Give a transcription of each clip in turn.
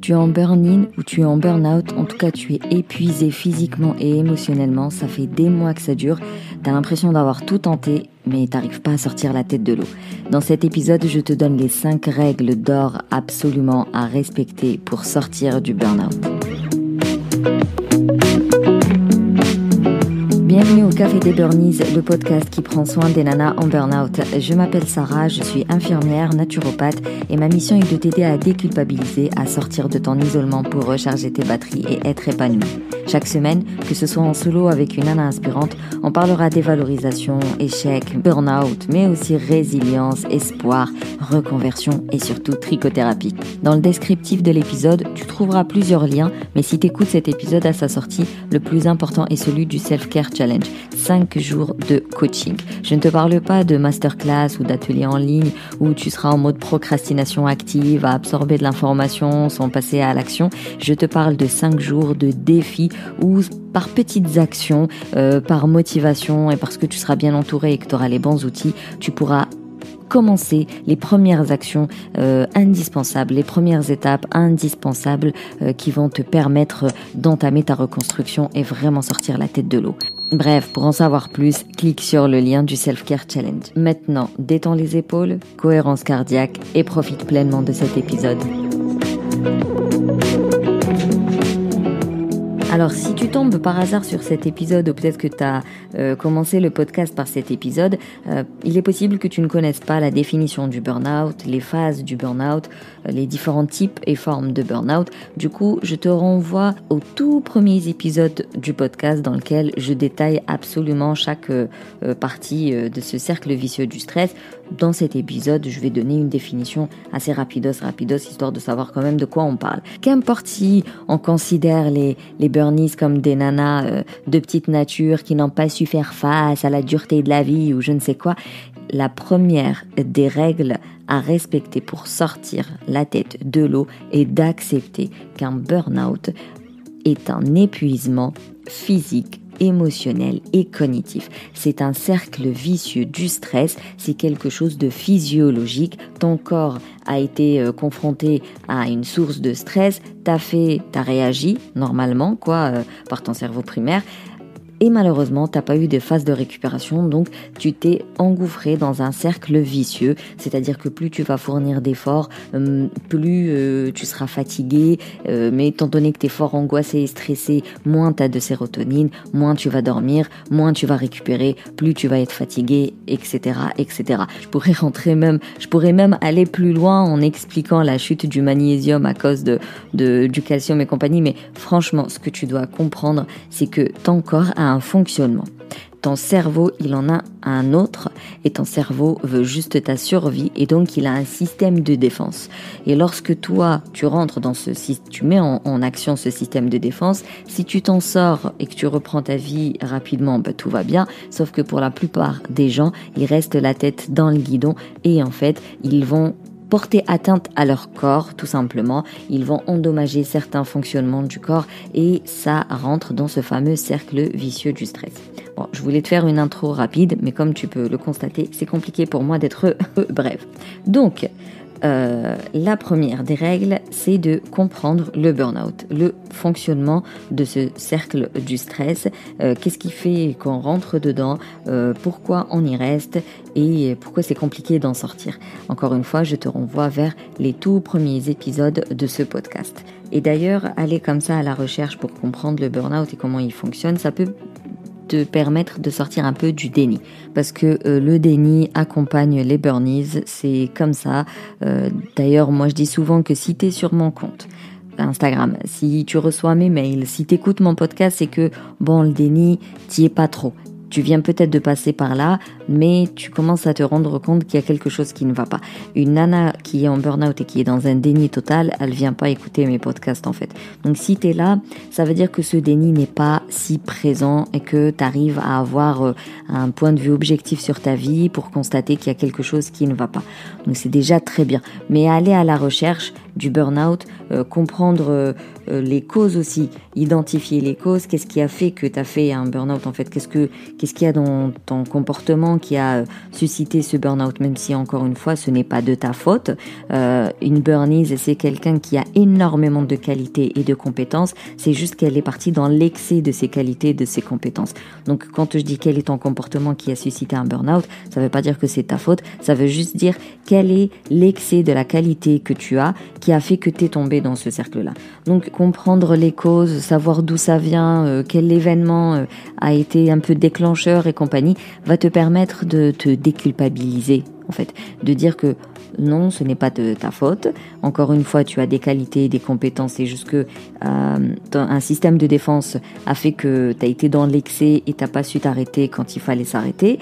Tu es en burn-in ou tu es en burn-out, en tout cas tu es épuisé physiquement et émotionnellement, ça fait des mois que ça dure, t'as l'impression d'avoir tout tenté, mais t'arrives pas à sortir la tête de l'eau. Dans cet épisode, je te donne les 5 règles d'or absolument à respecter pour sortir du burn-out. Bienvenue au Café des Burnies, le podcast qui prend soin des nanas en burn-out. Je m'appelle Sarah, je suis infirmière, naturopathe et ma mission est de t'aider à déculpabiliser, à sortir de ton isolement pour recharger tes batteries et être épanouie. Chaque semaine, que ce soit en solo avec une nana inspirante, on parlera dévalorisation, échec, burn-out, mais aussi résilience, espoir, reconversion et surtout trichothérapie. Dans le descriptif de l'épisode, tu trouveras plusieurs liens, mais si tu écoutes cet épisode à sa sortie, le plus important est celui du Self-Care Challenge, 5 jours de coaching. Je ne te parle pas de masterclass ou d'ateliers en ligne où tu seras en mode procrastination active, à absorber de l'information sans passer à l'action. Je te parle de 5 jours de défis où par petites actions, par motivation et parce que tu seras bien entouré et que tu auras les bons outils, tu pourras commencer les premières actions indispensables, les premières étapes indispensables qui vont te permettre d'entamer ta reconstruction et vraiment sortir la tête de l'eau. Bref, pour en savoir plus, clique sur le lien du Self-Care Challenge. Maintenant, détends les épaules, cohérence cardiaque et profite pleinement de cet épisode. Alors, si tu tombes par hasard sur cet épisode, ou peut-être que tu as commencé le podcast par cet épisode, il est possible que tu ne connaisses pas la définition du burn-out, les phases du burn-out, les différents types et formes de burn-out. Du coup, je te renvoie aux tout premiers épisodes du podcast dans lequel je détaille absolument chaque partie de ce cercle vicieux du stress. Dans cet épisode, je vais donner une définition assez rapidos, histoire de savoir quand même de quoi on parle. Qu'importe si on considère les burnies comme des nanas de petite nature qui n'ont pas su faire face à la dureté de la vie ou je ne sais quoi, la première des règles à respecter pour sortir la tête de l'eau est d'accepter qu'un burn-out est un épuisement physique, émotionnel et cognitif. C'est un cercle vicieux du stress, c'est quelque chose de physiologique. Ton corps a été confronté à une source de stress, t'as réagi normalement par ton cerveau primaire. Et malheureusement, t'as pas eu de phase de récupération, donc tu t'es engouffré dans un cercle vicieux, c'est-à-dire que plus tu vas fournir d'efforts, plus tu seras fatigué, mais étant donné que t'es fort angoissé et stressé, moins t'as de sérotonine, moins tu vas dormir, moins tu vas récupérer, plus tu vas être fatigué, etc., etc. Je pourrais même aller plus loin en expliquant la chute du magnésium à cause du calcium et compagnie, mais franchement, ce que tu dois comprendre, c'est que ton corps a un fonctionnement. Ton cerveau, il en a un autre et ton cerveau veut juste ta survie et donc il a un système de défense. Et lorsque toi, tu rentres dans tu mets en action ce système de défense, si tu t'en sors et que tu reprends ta vie rapidement, tout va bien. Sauf que pour la plupart des gens, ils restent la tête dans le guidon et en fait, ils vont porter atteinte à leur corps, tout simplement. Ils vont endommager certains fonctionnements du corps et ça rentre dans ce fameux cercle vicieux du stress. Bon, je voulais te faire une intro rapide, mais comme tu peux le constater, c'est compliqué pour moi d'être bref. Donc, la première des règles, c'est de comprendre le burn-out, le fonctionnement de ce cercle du stress, qu'est-ce qui fait qu'on rentre dedans, pourquoi on y reste et pourquoi c'est compliqué d'en sortir. Encore une fois, je te renvoie vers les tout premiers épisodes de ce podcast. Et d'ailleurs, aller comme ça à la recherche pour comprendre le burn-out et comment il fonctionne, ça peut te permettre de sortir un peu du déni, parce que le déni accompagne les burnies, c'est comme ça. D'ailleurs, moi je dis souvent que si t'es sur mon compte Instagram, si tu reçois mes mails, si t'écoutes mon podcast, c'est que le déni, t'y es pas trop. Tu viens peut-être de passer par là, mais tu commences à te rendre compte qu'il y a quelque chose qui ne va pas. Une nana qui est en burn-out et qui est dans un déni total, elle vient pas écouter mes podcasts en fait. Donc si t'es là, ça veut dire que ce déni n'est pas si présent et que t'arrives à avoir un point de vue objectif sur ta vie pour constater qu'il y a quelque chose qui ne va pas. Donc c'est déjà très bien. Mais aller à la recherche, du burn-out, comprendre les causes aussi, identifier les causes, qu'est-ce qui a fait que tu as fait un burn-out en fait, qu'est-ce qu'il y a dans ton comportement qui a suscité ce burn-out, même si encore une fois ce n'est pas de ta faute. Une burneuse, c'est quelqu'un qui a énormément de qualités et de compétences, c'est juste qu'elle est partie dans l'excès de ses qualités et de ses compétences. Donc quand je dis quel est ton comportement qui a suscité un burn-out, ça ne veut pas dire que c'est ta faute, ça veut juste dire quel est l'excès de la qualité que tu as qui a fait que tu es tombé dans ce cercle-là. Donc comprendre les causes, savoir d'où ça vient, quel événement a été un peu déclencheur et compagnie, va te permettre de te déculpabiliser en fait, de dire que non, ce n'est pas de ta faute. Encore une fois, tu as des qualités, des compétences, c'est juste que un système de défense a fait que tu as été dans l'excès et tu n'as pas su t'arrêter quand il fallait s'arrêter.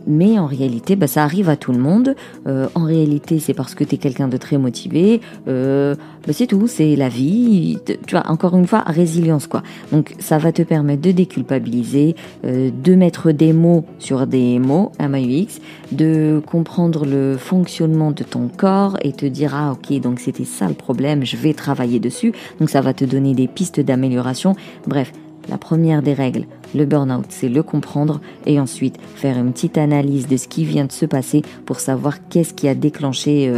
Mais en réalité, ça arrive à tout le monde. En réalité, c'est parce que tu es quelqu'un de très motivé. C'est tout, c'est la vie. Tu vois, encore une fois, résilience quoi. Donc ça va te permettre de déculpabiliser, de mettre des mots sur des mots, MAUX, de comprendre le fonctionnement de ton corps et te dire ah ok, donc c'était ça le problème, je vais travailler dessus. Donc ça va te donner des pistes d'amélioration. Bref, la première des règles, le burn-out, c'est le comprendre et ensuite faire une petite analyse de ce qui vient de se passer pour savoir qu'est-ce qui a déclenché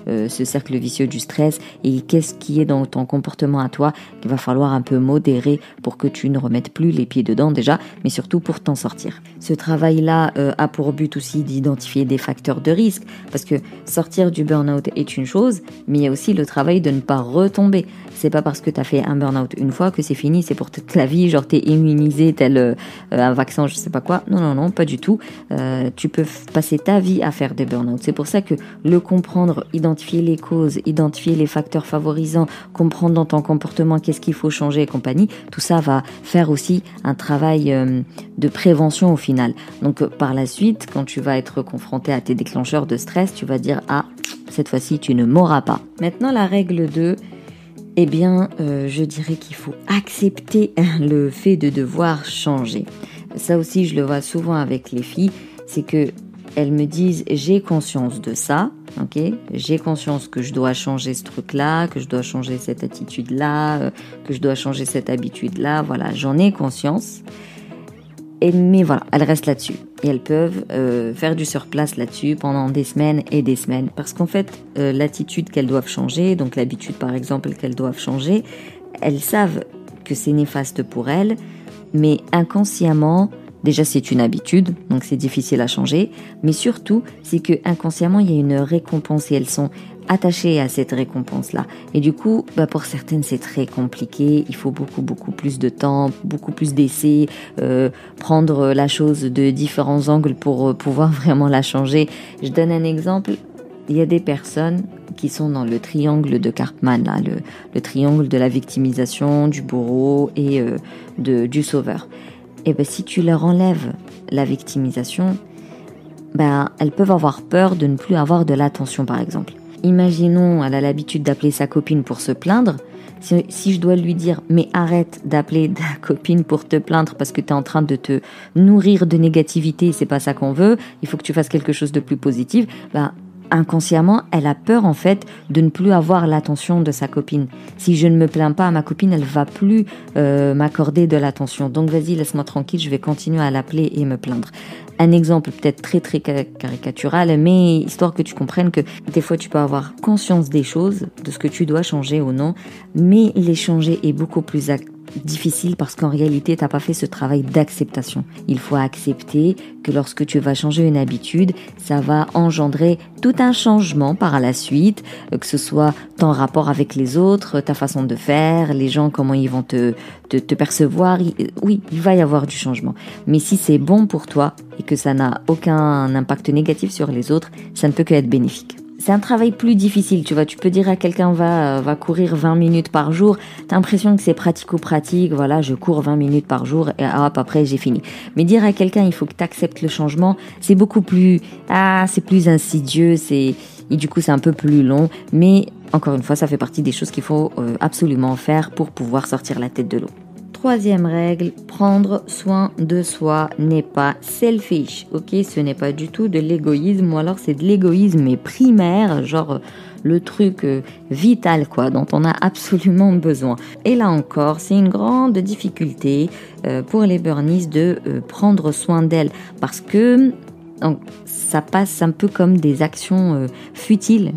ce cercle vicieux du stress et qu'est-ce qui est dans ton comportement à toi qu'il va falloir un peu modérer pour que tu ne remettes plus les pieds dedans déjà, mais surtout pour t'en sortir. Ce travail-là a pour but aussi d'identifier des facteurs de risque parce que sortir du burn-out est une chose, mais il y a aussi le travail de ne pas retomber. C'est pas parce que tu as fait un burn-out une fois que c'est fini, c'est pour toute la vie, genre t'es immunisé tel un vaccin, je sais pas quoi. Non, pas du tout. Tu peux passer ta vie à faire des burn-out. C'est pour ça que le comprendre, identifier les causes, identifier les facteurs favorisants, comprendre dans ton comportement qu'est-ce qu'il faut changer et compagnie, tout ça va faire aussi un travail de prévention au final. Donc par la suite, quand tu vas être confronté à tes déclencheurs de stress, tu vas dire ah, cette fois-ci tu ne m'auras pas. Maintenant la règle 2, eh bien, je dirais qu'il faut accepter le fait de devoir changer. Ça aussi, je le vois souvent avec les filles, c'est que elles me disent j'ai conscience de ça, ok, j'ai conscience que je dois changer ce truc-là, que je dois changer cette attitude-là, que je dois changer cette habitude-là. Voilà, j'en ai conscience. Mais voilà, elles restent là-dessus. Et elles peuvent faire du surplace là-dessus pendant des semaines et des semaines. Parce qu'en fait, l'attitude qu'elles doivent changer, donc l'habitude par exemple qu'elles doivent changer, elles savent que c'est néfaste pour elles, mais inconsciemment, déjà c'est une habitude, donc c'est difficile à changer, mais surtout, c'est que inconsciemment, il y a une récompense et elles sont attachées à cette récompense-là. Et du coup, pour certaines, c'est très compliqué. Il faut beaucoup plus de temps, beaucoup plus d'essais, prendre la chose de différents angles pour pouvoir vraiment la changer. Je donne un exemple. Il y a des personnes qui sont dans le triangle de Karpman, là, le triangle de la victimisation, du bourreau et du sauveur. Et si tu leur enlèves la victimisation, elles peuvent avoir peur de ne plus avoir de l'attention, par exemple. Imaginons, elle a l'habitude d'appeler sa copine pour se plaindre. Si je dois lui dire, mais arrête d'appeler ta copine pour te plaindre parce que tu es en train de te nourrir de négativité, c'est pas ça qu'on veut, il faut que tu fasses quelque chose de plus positif, inconsciemment, elle a peur en fait de ne plus avoir l'attention de sa copine. Si je ne me plains pas à ma copine, elle va plus m'accorder de l'attention. Donc vas-y, laisse-moi tranquille, je vais continuer à l'appeler et me plaindre. Un exemple peut-être très caricatural, mais histoire que tu comprennes que des fois tu peux avoir conscience des choses, de ce que tu dois changer ou non, mais les changer est beaucoup plus difficile parce qu'en réalité, t'as pas fait ce travail d'acceptation. Il faut accepter que lorsque tu vas changer une habitude, ça va engendrer tout un changement par la suite, que ce soit ton rapport avec les autres, ta façon de faire, les gens, comment ils vont te percevoir. Oui, il va y avoir du changement. Mais si c'est bon pour toi et que ça n'a aucun impact négatif sur les autres, ça ne peut que être bénéfique. C'est un travail plus difficile, tu vois. Tu peux dire à quelqu'un va courir 20 minutes par jour. T'as l'impression que c'est pratico-pratique. Voilà, je cours 20 minutes par jour et hop, après j'ai fini. Mais dire à quelqu'un il faut que t'acceptes le changement, c'est beaucoup plus c'est plus insidieux, et du coup c'est un peu plus long. Mais encore une fois, ça fait partie des choses qu'il faut absolument faire pour pouvoir sortir la tête de l'eau. Troisième règle, prendre soin de soi n'est pas selfish, ok? Ce n'est pas du tout de l'égoïsme, ou alors c'est de l'égoïsme mais primaire, genre le truc vital quoi, dont on a absolument besoin. Et là encore, c'est une grande difficulté pour les burnies de prendre soin d'elles parce que donc, ça passe un peu comme des actions futiles.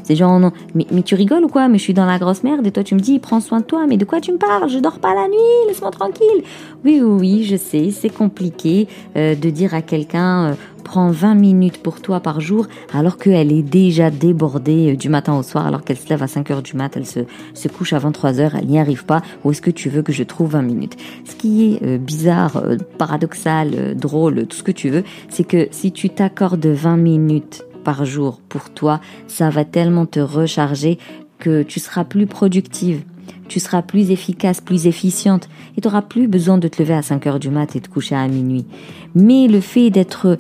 C'est genre, non, mais tu rigoles ou quoi? Mais je suis dans la grosse merde et toi tu me dis, prends soin de toi. Mais de quoi tu me parles? Je dors pas la nuit, laisse-moi tranquille. Oui, je sais, c'est compliqué de dire à quelqu'un, prends 20 minutes pour toi par jour, alors qu'elle est déjà débordée du matin au soir, alors qu'elle se lève à 5 heures du mat, elle se couche à 23 heures, elle n'y arrive pas. Où est-ce que tu veux que je trouve 20 minutes? Ce qui est bizarre, paradoxal, drôle, tout ce que tu veux, c'est que si tu t'accordes 20 minutes par jour pour toi, ça va tellement te recharger que tu seras plus productive, tu seras plus efficace, plus efficiente et tu n'auras plus besoin de te lever à 5 heures du mat et de te coucher à minuit. Mais le fait d'être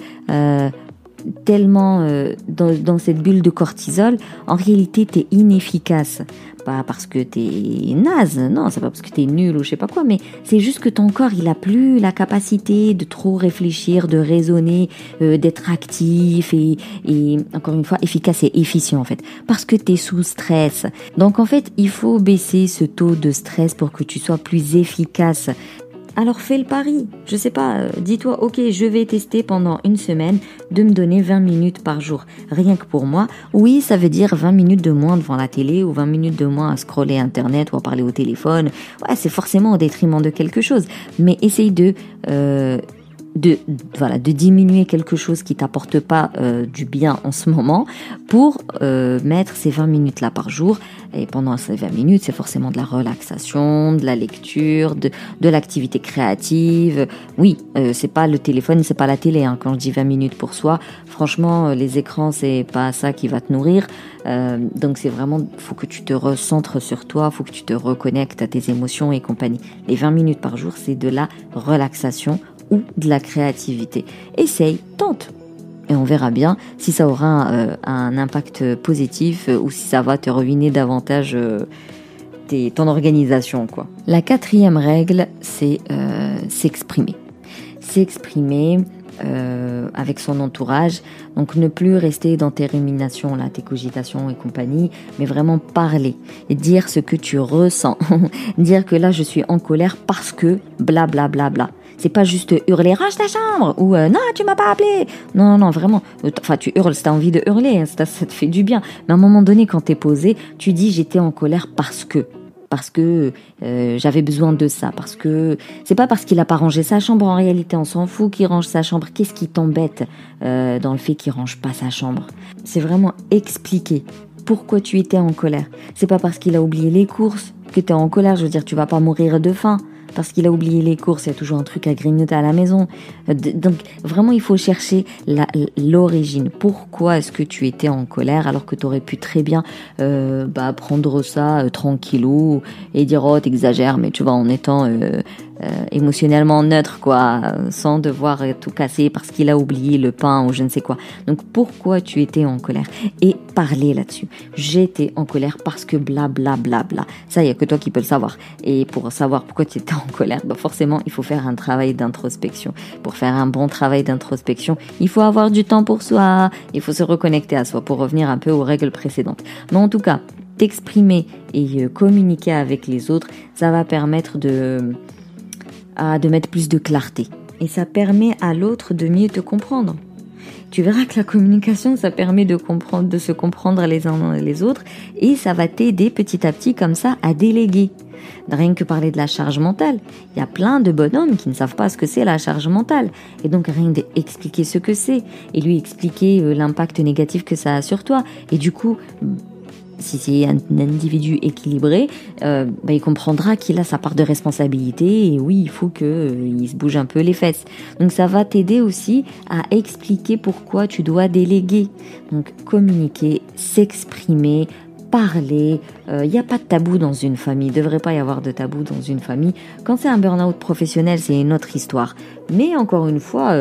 tellement dans cette bulle de cortisol, en réalité, tu es inefficace. Pas parce que t'es naze, non, c'est pas parce que t'es nul ou je sais pas quoi, mais c'est juste que ton corps, il a plus la capacité de trop réfléchir, de raisonner, d'être actif et encore une fois, efficace et efficient en fait. Parce que t'es sous stress. Donc en fait, il faut baisser ce taux de stress pour que tu sois plus efficace. Alors fais le pari, je sais pas, dis-toi, ok, je vais tester pendant une semaine de me donner 20 minutes par jour, rien que pour moi. Oui, ça veut dire 20 minutes de moins devant la télé ou 20 minutes de moins à scroller internet ou à parler au téléphone. Ouais, c'est forcément au détriment de quelque chose, mais essaye de diminuer quelque chose qui t'apporte pas du bien en ce moment pour mettre ces 20 minutes là par jour. Et pendant ces 20 minutes, c'est forcément de la relaxation, de la lecture, de l'activité créative. Oui, c'est pas le téléphone, c'est pas la télé, hein. Quand je dis 20 minutes pour soi, franchement, les écrans, c'est pas ça qui va te nourrir. Donc c'est vraiment, faut que tu te recentres sur toi, faut que tu te reconnectes à tes émotions et compagnie. Les 20 minutes par jour, c'est de la relaxation ou de la créativité. Essaye, tente. Et on verra bien si ça aura un impact positif ou si ça va te ruiner davantage ton organisation, quoi. La 4e règle, c'est s'exprimer. S'exprimer avec son entourage. Donc ne plus rester dans tes ruminations, là, tes cogitations et compagnie, mais vraiment parler et dire ce que tu ressens. Dire que là, je suis en colère parce que bla bla bla bla. C'est pas juste hurler, range ta chambre, ou non, tu m'as pas appelé. Non, vraiment. Enfin, tu hurles si t'as envie de hurler, hein, ça te fait du bien. Mais à un moment donné, quand t'es posé, tu dis j'étais en colère parce que j'avais besoin de ça, parce que c'est pas parce qu'il a pas rangé sa chambre, en réalité on s'en fout qu'il range sa chambre. Qu'est-ce qui t'embête dans le fait qu'il range pas sa chambre? C'est vraiment expliquer pourquoi tu étais en colère. C'est pas parce qu'il a oublié les courses que t'es en colère, je veux dire, tu vas pas mourir de faim. Parce qu'il a oublié les courses, il y a toujours un truc à grignoter à la maison. Donc vraiment, il faut chercher l'origine. Pourquoi est-ce que tu étais en colère alors que tu aurais pu très bien prendre ça tranquillou et dire oh t'exagères, mais tu vois, en étant émotionnellement neutre, quoi, sans devoir tout casser parce qu'il a oublié le pain ou je ne sais quoi. Donc pourquoi tu étais en colère et parler là-dessus. J'étais en colère parce que bla bla bla bla. Ça, il y a que toi qui peux le savoir. Et pour savoir pourquoi tu étais en colère, forcément, il faut faire un travail d'introspection. Pour faire un bon travail d'introspection, il faut avoir du temps pour soi. Il faut se reconnecter à soi pour revenir un peu aux règles précédentes. Mais en tout cas, t'exprimer et communiquer avec les autres, ça va permettre de mettre plus de clarté. Et ça permet à l'autre de mieux te comprendre. Tu verras que la communication, ça permet de se comprendre les uns les autres et ça va t'aider petit à petit comme ça à déléguer. Rien que parler de la charge mentale. Il y a plein de bonhommes qui ne savent pas ce que c'est la charge mentale. Et donc rien d'expliquer ce que c'est et lui expliquer l'impact négatif que ça a sur toi. Et du coup, si c'est un individu équilibré, il comprendra qu'il a sa part de responsabilité et oui, il faut qu'il se bouge un peu les fesses. Donc ça va t'aider aussi à expliquer pourquoi tu dois déléguer. Donc communiquer, s'exprimer, parler. Il n'y a pas de tabou dans une famille. Il ne devrait pas y avoir de tabou dans une famille. Quand c'est un burn-out professionnel, c'est une autre histoire. Mais encore une fois,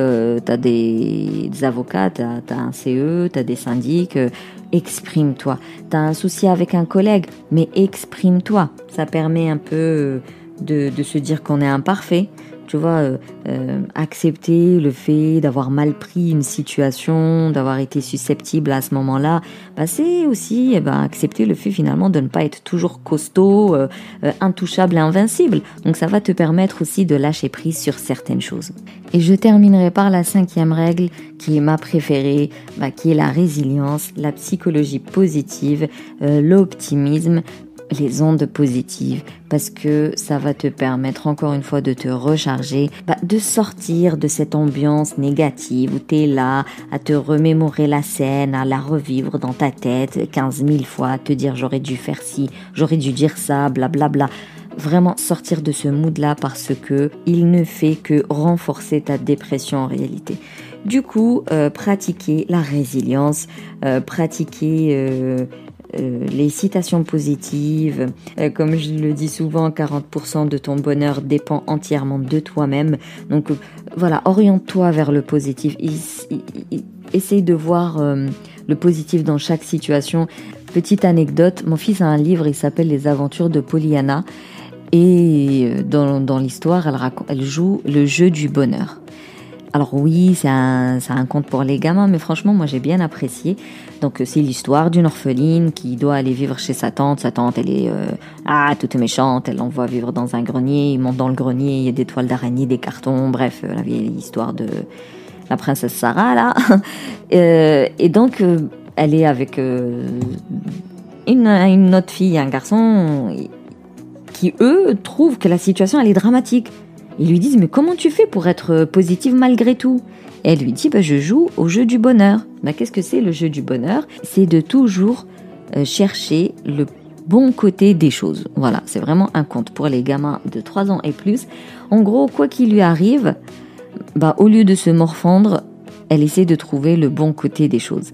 tu as des avocats, tu as un CE, tu as des syndics. Exprime-toi. Tu as un souci avec un collègue, mais exprime-toi. Ça permet un peu de se dire qu'on est imparfait, tu vois, accepter le fait d'avoir mal pris une situation, d'avoir été susceptible à ce moment-là, c'est aussi accepter le fait finalement de ne pas être toujours costaud, intouchable et invincible. Donc ça va te permettre aussi de lâcher prise sur certaines choses. Et je terminerai par la 5e règle, qui est ma préférée, qui est la résilience, la psychologie positive, l'optimisme, les ondes positives, parce que ça va te permettre encore une fois de te recharger, de sortir de cette ambiance négative où t'es là à te remémorer la scène, à la revivre dans ta tête 15 000 fois, à te dire j'aurais dû faire ci, j'aurais dû dire ça, blablabla. Vraiment sortir de ce mood-là parce que il ne fait que renforcer ta dépression en réalité. Du coup, pratiquer la résilience, pratiquer les citations positives, comme je le dis souvent, 40% de ton bonheur dépend entièrement de toi-même. Donc voilà, oriente-toi vers le positif. Essaye de voir le positif dans chaque situation. Petite anecdote, mon fils a un livre, il s'appelle Les Aventures de Pollyanna. Et dans l'histoire, elle joue le jeu du bonheur. Alors oui, c'est un conte pour les gamins, mais franchement, moi j'ai bien apprécié. Donc c'est l'histoire d'une orpheline qui doit aller vivre chez sa tante. Sa tante, elle est toute méchante, elle l'envoie vivre dans un grenier. Il monte dans le grenier, il y a des toiles d'araignée, des cartons, bref, la vieille histoire de la princesse Sarah là. Et donc elle est avec une autre fille, un garçon, qui eux trouvent que la situation elle est dramatique. Ils lui disent « Mais comment tu fais pour être positive malgré tout ?» Et elle lui dit « Je joue au jeu du bonheur. » Qu'est-ce que c'est le jeu du bonheur ? C'est de toujours chercher le bon côté des choses. Voilà, c'est vraiment un conte pour les gamins de 3 ans et plus. En gros, quoi qu'il lui arrive, au lieu de se morfondre, elle essaie de trouver le bon côté des choses.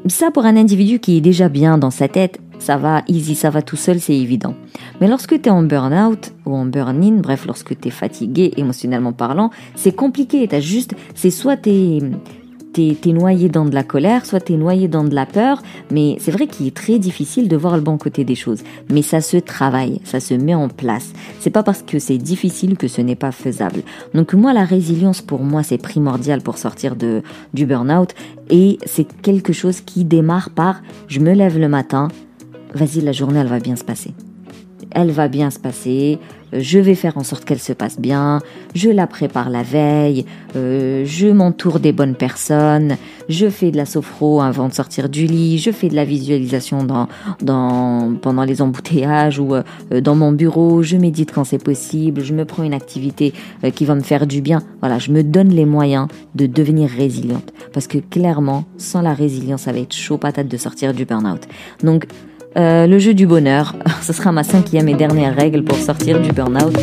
Ça, pour un individu qui est déjà bien dans sa tête, ça va easy, ça va tout seul, c'est évident. Mais lorsque tu es en burn-out ou en burn-in, bref, lorsque tu es fatigué émotionnellement parlant, c'est compliqué. C'est soit t'es noyé dans de la colère, soit t'es noyé dans de la peur, mais c'est vrai qu'il est très difficile de voir le bon côté des choses. Mais ça se travaille, ça se met en place. C'est pas parce que c'est difficile que ce n'est pas faisable. Donc moi, la résilience, pour moi, c'est primordial pour sortir du burn-out, et c'est quelque chose qui démarre par « je me lève le matin », vas-y, la journée, elle va bien se passer. Elle va bien se passer, je vais faire en sorte qu'elle se passe bien, je la prépare la veille, je m'entoure des bonnes personnes, je fais de la sophro avant de sortir du lit, je fais de la visualisation pendant les embouteillages ou dans mon bureau, je médite quand c'est possible, je me prends une activité qui va me faire du bien. Voilà, je me donne les moyens de devenir résiliente. Parce que clairement, sans la résilience, ça va être chaud patate de sortir du burn-out. Donc, le jeu du bonheur, ce sera ma 5e et dernière règle pour sortir du burn-out.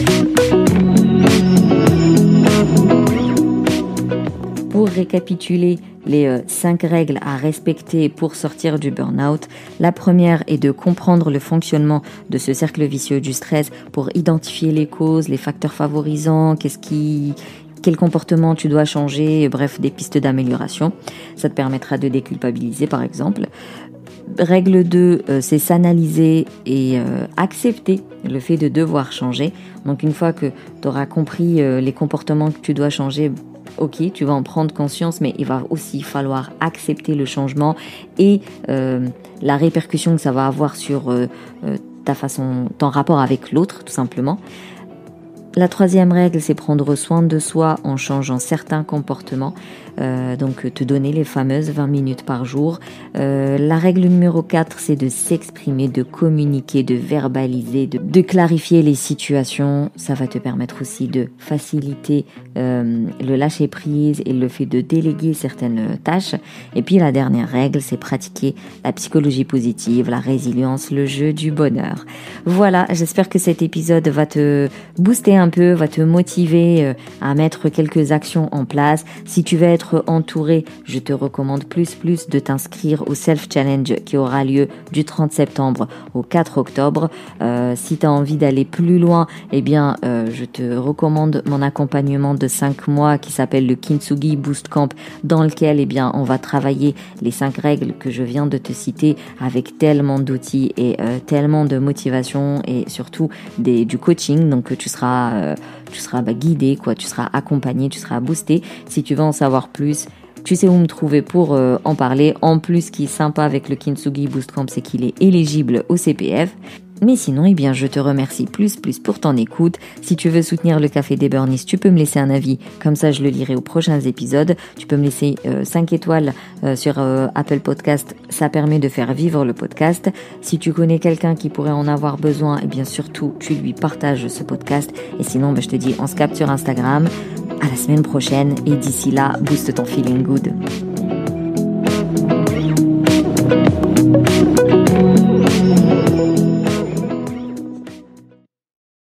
Pour récapituler les 5 règles à respecter pour sortir du burn-out, la première est de comprendre le fonctionnement de ce cercle vicieux du stress pour identifier les causes, les facteurs favorisants, quel comportement tu dois changer, bref, des pistes d'amélioration. Ça te permettra de déculpabiliser, par exemple. Règle 2, c'est s'analyser et accepter le fait de devoir changer. Donc une fois que tu auras compris les comportements que tu dois changer, ok, tu vas en prendre conscience, mais il va aussi falloir accepter le changement et la répercussion que ça va avoir sur ton rapport avec l'autre, tout simplement. La 3e règle, c'est prendre soin de soi en changeant certains comportements, donc te donner les fameuses 20 minutes par jour. La règle numéro 4, c'est de s'exprimer, de communiquer, de verbaliser, de clarifier les situations. Ça va te permettre aussi de faciliter le lâcher prise et le fait de déléguer certaines tâches. Et puis la dernière règle, c'est pratiquer la psychologie positive, la résilience, le jeu du bonheur. Voilà, j'espère que cet épisode va te booster un peu, va te motiver à mettre quelques actions en place. Si tu veux être entouré, je te recommande plus de t'inscrire au Self Challenge qui aura lieu du 30 septembre au 4 octobre. Si tu as envie d'aller plus loin, je te recommande mon accompagnement de 5 mois qui s'appelle le Kintsugi Boost Camp, dans lequel on va travailler les 5 règles que je viens de te citer avec tellement d'outils et tellement de motivation et surtout du coaching. Donc tu seras seras guidé, quoi. Tu seras accompagné, tu seras boosté. Si tu veux en savoir plus, tu sais où me trouver pour en parler. En plus, ce qui est sympa avec le Kintsugi Bootcamp, c'est qu'il est éligible au CPF. Mais sinon, eh bien, je te remercie plus pour ton écoute. Si tu veux soutenir le Café des Burnies, tu peux me laisser un avis. Comme ça, je le lirai aux prochains épisodes. Tu peux me laisser 5 étoiles sur Apple Podcast. Ça permet de faire vivre le podcast. Si tu connais quelqu'un qui pourrait en avoir besoin, eh bien, surtout, tu lui partages ce podcast. Et sinon, je te dis, on se capte sur Instagram. À la semaine prochaine. Et d'ici là, booste ton feeling good.